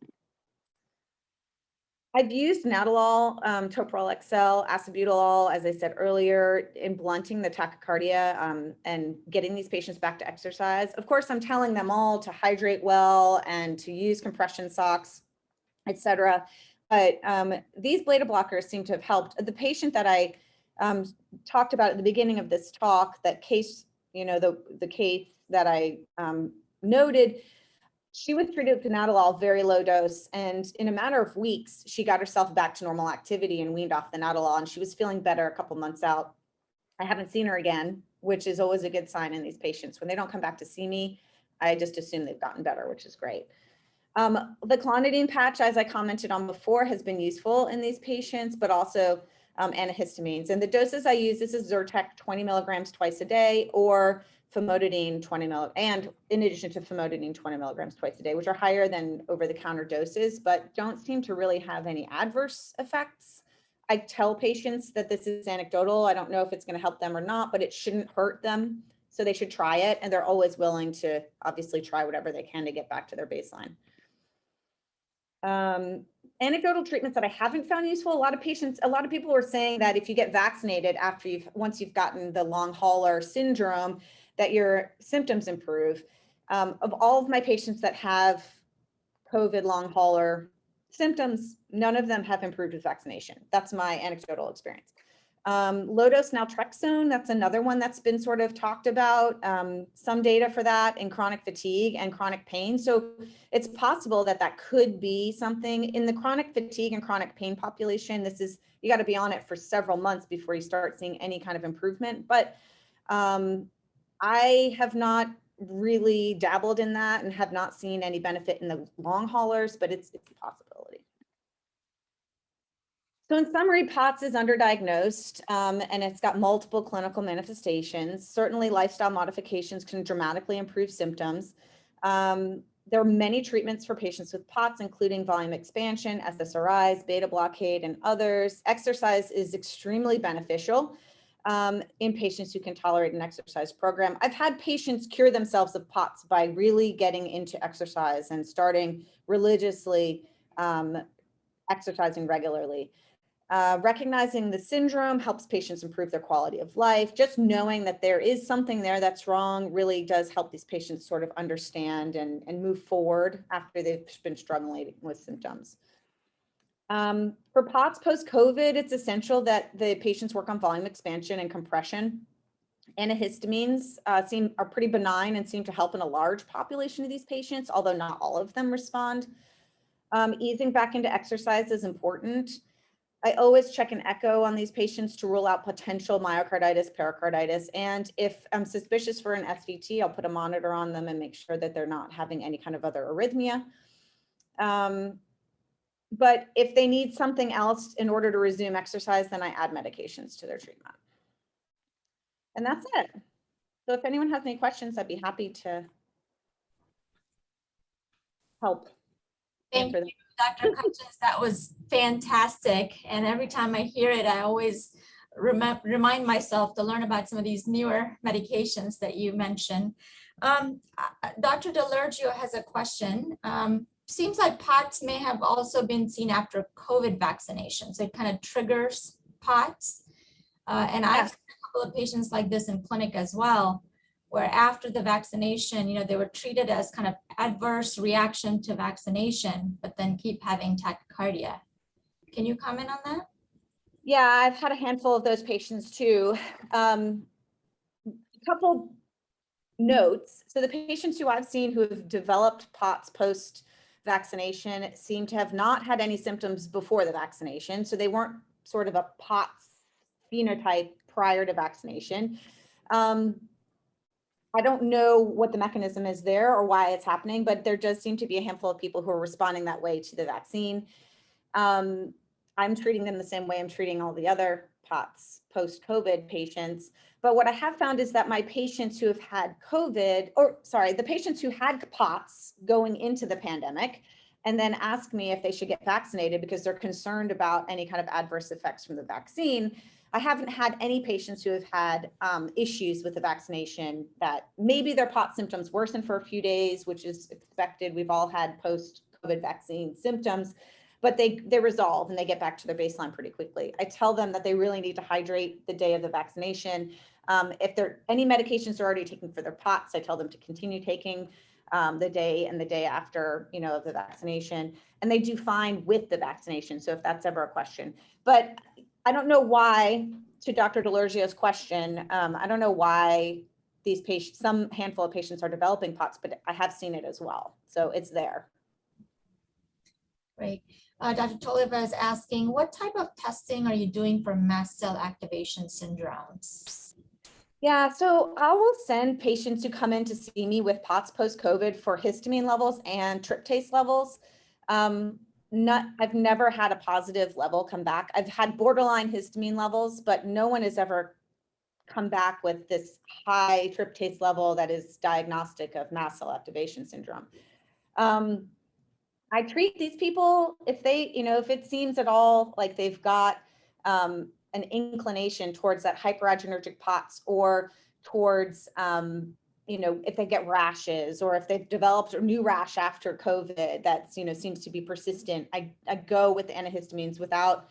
I've used Nadolol, Toprol XL, Acebutolol, as I said earlier, in blunting the tachycardia and getting these patients back to exercise. Of course, I'm telling them all to hydrate well and to use compression socks, etc. But these beta blockers seem to have helped. The patient that I talked about at the beginning of this talk, that case, the case that I noted, she was treated with Nadolol, very low dose, and in a matter of weeks, she got herself back to normal activity and weaned off the Nadolol, and she was feeling better a couple months out. I haven't seen her again, which is always a good sign in these patients. When they don't come back to see me, I just assume they've gotten better, which is great. The clonidine patch, as I commented on before, has been useful in these patients, but also antihistamines. And the doses I use, this is Zyrtec 20 milligrams twice a day, or famotidine 20 milligrams, and in addition to famotidine 20 milligrams twice a day, which are higher than over-the-counter doses, but don't seem to really have any adverse effects. I tell patients that this is anecdotal. I don't know if it's going to help them or not, but it shouldn't hurt them. So they should try it. And they're always willing to obviously try whatever they can to get back to their baseline. Anecdotal treatments that I haven't found useful. A lot of people were saying that if you get vaccinated once you've gotten the long hauler syndrome, that your symptoms improve. Of all of my patients that have COVID long hauler symptoms, none of them have improved with vaccination. That's my anecdotal experience. Low dose naltrexone, that's another one that's been sort of talked about. Some data for that in chronic fatigue and chronic pain. So it's possible that that could be something in the chronic fatigue and chronic pain population. You got to be on it for several months before you start seeing any kind of improvement. But I have not really dabbled in that and have not seen any benefit in the long haulers, but it's a possibility. So in summary, POTS is underdiagnosed and it's got multiple clinical manifestations. Certainly lifestyle modifications can dramatically improve symptoms. There are many treatments for patients with POTS, including volume expansion, SSRIs, beta blockade, and others. Exercise is extremely beneficial in patients who can tolerate an exercise program. I've had patients cure themselves of POTS by really getting into exercise and starting religiously exercising regularly. Recognizing the syndrome helps patients improve their quality of life. Just knowing that there is something there that's wrong really does help these patients sort of understand and move forward after they've been struggling with symptoms. For POTS post-COVID, it's essential that the patients work on volume expansion and compression. Antihistamines are pretty benign and seem to help in a large population of these patients, although not all of them respond. Easing back into exercise is important. I always check an echo on these patients to rule out potential myocarditis, pericarditis. And if I'm suspicious for an SVT, I'll put a monitor on them and make sure that they're not having any kind of other arrhythmia. But if they need something else in order to resume exercise, then I add medications to their treatment. And that's it. So if anyone has any questions, I'd be happy to help. Thank you, Dr. Cutchins. That was fantastic. And every time I hear it, I always remind myself to learn about some of these newer medications that you mentioned. Dr. DeLurgio has a question. Seems like POTS may have also been seen after COVID vaccinations. It kind of triggers POTS. And I've seen a couple of patients like this in clinic as well, where after the vaccination, they were treated as kind of adverse reaction to vaccination, but then keep having tachycardia. Can you comment on that? Yeah, I've had a handful of those patients too. A couple notes. So the patients who I've seen who have developed POTS post-vaccination seem to have not had any symptoms before the vaccination. So they weren't sort of a POTS phenotype prior to vaccination. I don't know what the mechanism is there or why it's happening, but there does seem to be a handful of people who are responding that way to the vaccine. I'm treating them the same way I'm treating all the other POTS post-COVID patients. But what I have found is that my patients who have had COVID, or sorry, the patients who had POTS going into the pandemic, and then ask me if they should get vaccinated because they're concerned about any kind of adverse effects from the vaccine. I haven't had any patients who have had issues with the vaccination that maybe their POTS symptoms worsen for a few days, which is expected. We've all had post-COVID vaccine symptoms, but they resolve and they get back to their baseline pretty quickly. I tell them that they really need to hydrate the day of the vaccination. If there any medications they're already taking for their POTS, I tell them to continue taking the day and the day after, of the vaccination, and they do fine with the vaccination. So if that's ever a question, but I don't know why, to Dr. Delurgio's question, I don't know why these patients, some handful of patients are developing POTS, but I have seen it as well. So it's there. Great. Dr. Toliva is asking, what type of testing are you doing for mast cell activation syndromes? Yeah, so I will send patients who come in to see me with POTS post-COVID for histamine levels and tryptase levels. I've never had a positive level come back. I've had borderline histamine levels, but no one has ever come back with this high tryptase level that is diagnostic of mast cell activation syndrome. I treat these people if they, if it seems at all like they've got an inclination towards that hyperadrenergic POTS or towards, if they get rashes or if they've developed a new rash after COVID that, seems to be persistent, I go with the antihistamines without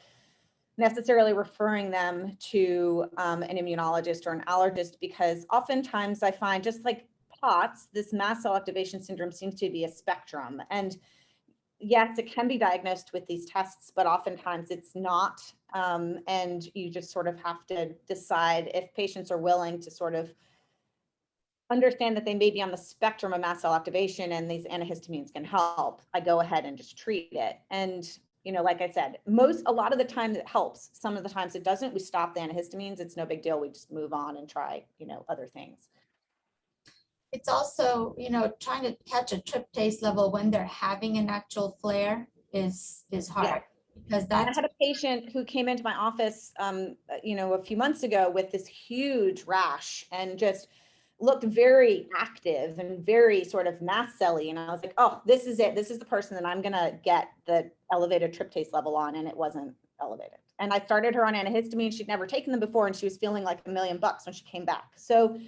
necessarily referring them to an immunologist or an allergist, because oftentimes I find, just like POTS, this mast cell activation syndrome seems to be a spectrum. And yes, it can be diagnosed with these tests, but oftentimes it's not. And you just sort of have to decide if patients are willing to sort of understand that they may be on the spectrum of mast cell activation and these antihistamines can help. I go ahead and just treat it. And, like I said, a lot of the time it helps. Some of the times it doesn't. We stop the antihistamines. It's no big deal. We just move on and try, other things. It's also, trying to catch a tryptase level when they're having an actual flare is hard. Yeah. Because I had a patient who came into my office, a few months ago with this huge rash and just looked very active and very sort of mast celly. And I was like, oh, this is it. This is the person that I'm going to get the elevated tryptase level on. And it wasn't elevated. And I started her on antihistamine. She'd never taken them before. And she was feeling like $1 million when she came back. So,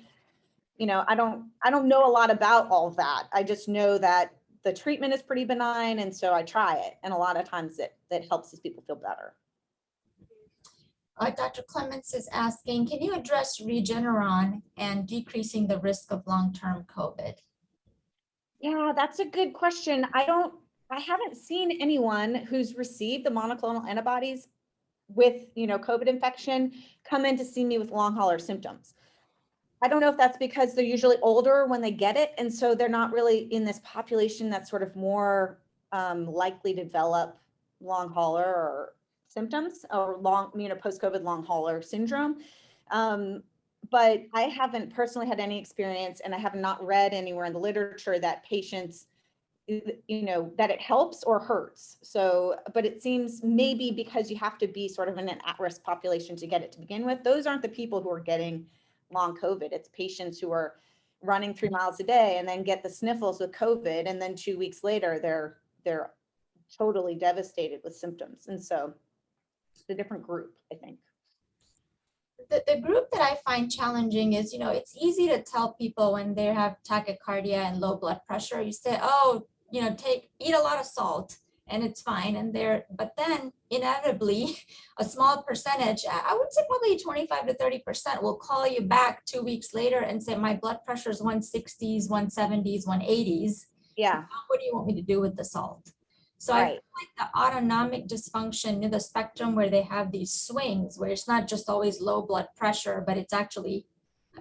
I don't know a lot about all of that. I just know that the treatment is pretty benign. And so I try it. And a lot of times that helps these people feel better. Dr. Clements is asking, can you address Regeneron and decreasing the risk of long-term COVID? Yeah, that's a good question. I haven't seen anyone who's received the monoclonal antibodies with, COVID infection come in to see me with long hauler symptoms. I don't know if that's because they're usually older when they get it. And so they're not really in this population that's sort of more likely to develop long hauler or symptoms or post-COVID long hauler syndrome. But I haven't personally had any experience, and I have not read anywhere in the literature that patients, that it helps or hurts. So, but it seems maybe because you have to be sort of in an at-risk population to get it to begin with. Those aren't the people who are getting long COVID. It's patients who are running 3 miles a day and then get the sniffles with COVID. And then 2 weeks later, they're totally devastated with symptoms. And so it's a different group, I think. The group that I find challenging is, it's easy to tell people when they have tachycardia and low blood pressure, you say, oh, eat a lot of salt and it's fine. But then inevitably a small percentage, I would say probably 25 to 30% will call you back 2 weeks later and say, my blood pressure is 160s, 170s, 180s. Yeah. What do you want me to do with the salt? So right. I feel like the autonomic dysfunction in the spectrum where they have these swings, where it's not just always low blood pressure, but it's actually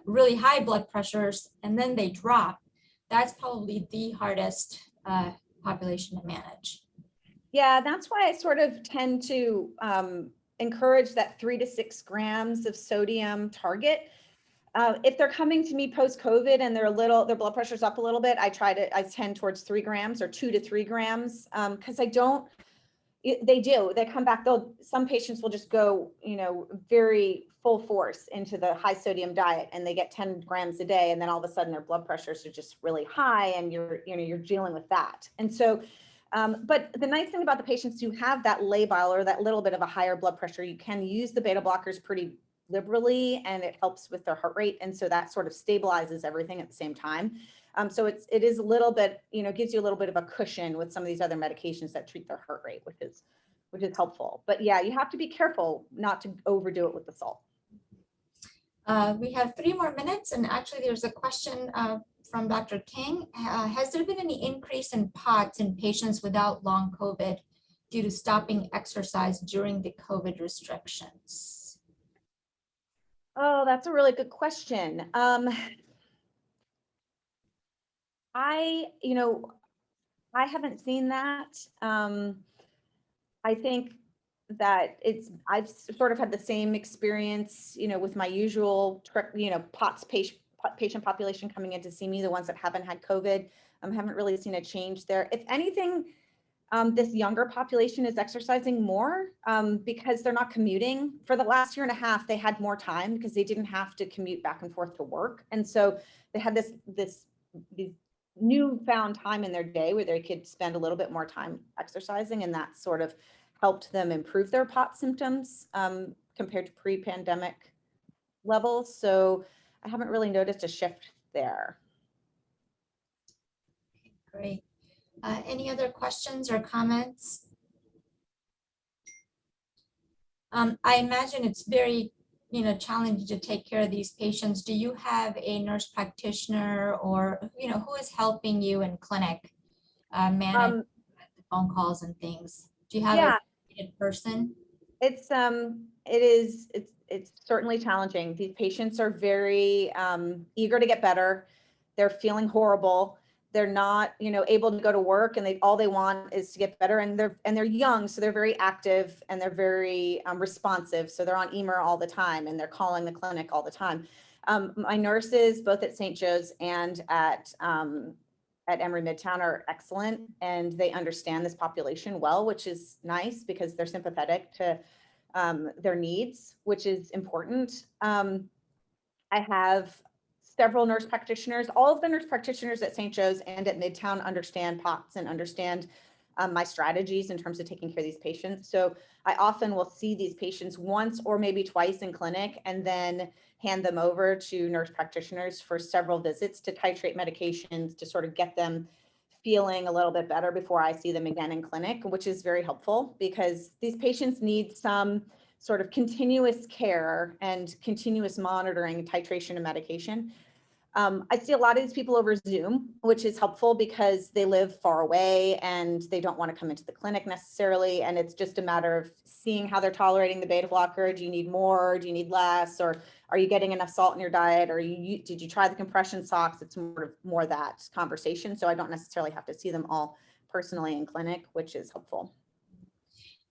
really high blood pressures and then they drop, that's probably the hardest population to manage. Yeah, that's why I sort of tend to encourage that 3 to 6 grams of sodium target. If they're coming to me post-COVID and their blood pressure's up a little bit, I tend towards 3 grams or 2 to 3 grams because they come back, some patients will just go, very full force into the high sodium diet and they get 10 grams a day. And then all of a sudden their blood pressures are just really high and you're dealing with that. And so, but the nice thing about the patients who have that labile or that little bit of a higher blood pressure, you can use the beta blockers pretty liberally and it helps with their heart rate. And so that sort of stabilizes everything at the same time. So it is a little bit, gives you a little bit of a cushion with some of these other medications that treat their heart rate, which is helpful. But yeah, you have to be careful not to overdo it with the salt. We have 3 more minutes, and actually there's a question from Dr. King. Has there been any increase in POTS in patients without long COVID due to stopping exercise during the COVID restrictions? Oh, that's a really good question. I haven't seen that. I think that I've sort of had the same experience, with my usual, POTS patient population coming in to see me, the ones that haven't had COVID. Haven't really seen a change there. If anything, this younger population is exercising more because they're not commuting. For the last year and a half, they had more time because they didn't have to commute back and forth to work. And so they had this newfound time in their day where they could spend a little bit more time exercising, and that sort of helped them improve their POTS symptoms compared to pre-pandemic levels. So I haven't really noticed a shift there. Great. Any other questions or comments? I imagine it's very, challenging to take care of these patients. Do you have a nurse practitioner or, who is helping you in clinic manage the phone calls and things? Do you have a dedicated person? It's certainly challenging. These patients are very eager to get better. They're feeling horrible. They're not, able to go to work, and all they want is to get better. And they're young, so they're very active and they're very responsive. So they're on Emory all the time and they're calling the clinic all the time. My nurses, both at St. Joe's and at Emory Midtown, are excellent, and they understand this population well, which is nice because they're sympathetic to their needs, which is important. I have several nurse practitioners. All of the nurse practitioners at St. Joe's and at Midtown understand POTS and understand my strategies in terms of taking care of these patients. So I often will see these patients once or maybe twice in clinic and then hand them over to nurse practitioners for several visits to titrate medications to sort of get them feeling a little bit better before I see them again in clinic, which is very helpful because these patients need some sort of continuous care and continuous monitoring, titration of medication. I see a lot of these people over Zoom, which is helpful because they live far away and they don't want to come into the clinic necessarily. And it's just a matter of seeing how they're tolerating the beta blocker. Do you need more? Do you need less? Or are you getting enough salt in your diet? Or did you try the compression socks? It's more that conversation. So I don't necessarily have to see them all personally in clinic, which is helpful.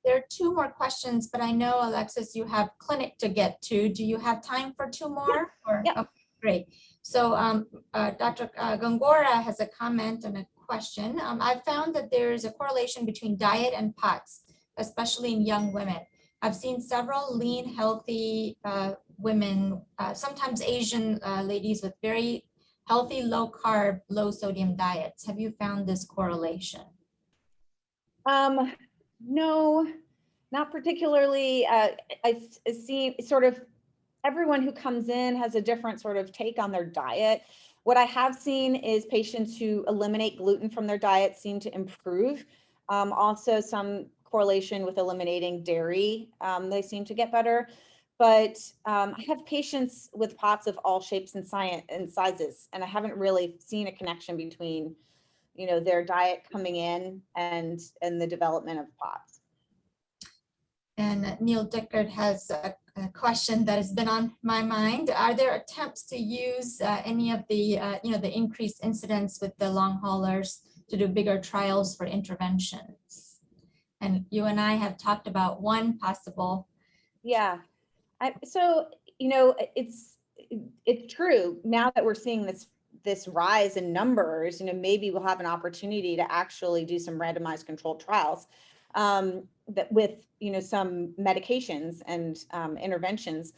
There are 2 more questions, but I know, Alexis, you have clinic to get to. Do you have time for 2 more? Yeah. Okay, great. So Dr. Gongora has a comment and a question. I found that there is a correlation between diet and POTS, especially in young women. I've seen several lean, healthy women, sometimes Asian ladies with very healthy, low carb, low sodium diets. Have you found this correlation? No, not particularly. I see sort of everyone who comes in has a different sort of take on their diet. What I have seen is patients who eliminate gluten from their diet seem to improve. Also some correlation with eliminating dairy, they seem to get better. But I have patients with POTS of all shapes and sizes, and I haven't really seen a connection between their diet coming in and the development of POTS. And Neil Dickert has a question that has been on my mind. Are there attempts to use any of the, the increased incidence with the long haulers to do bigger trials for interventions? And you and I have talked about one possible. Yeah. So, it's true. Now that we're seeing this rise in numbers, maybe we'll have an opportunity to actually do some randomized controlled trials that with, some medications and interventions.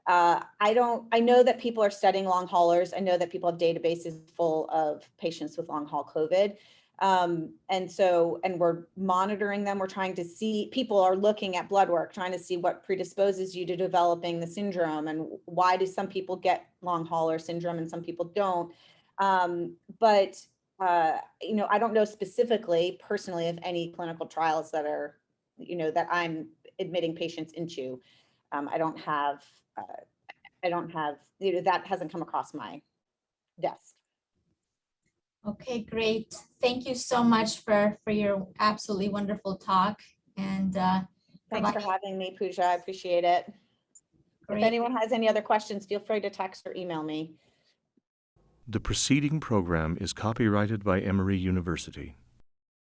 I know that people are studying long haulers. I know that people have databases full of patients with long haul COVID. And we're monitoring them. We're trying to see, people are looking at blood work, trying to see what predisposes you to developing the syndrome and why do some people get long hauler syndrome and some people don't. But I don't know specifically personally of any clinical trials that are, that I'm admitting patients into. I don't have, that hasn't come across my desk. Okay, great. Thank you so much for your absolutely wonderful talk. And thanks for having me, Pooja. I appreciate it. Great. If anyone has any other questions, feel free to text or email me. The preceding program is copyrighted by Emory University.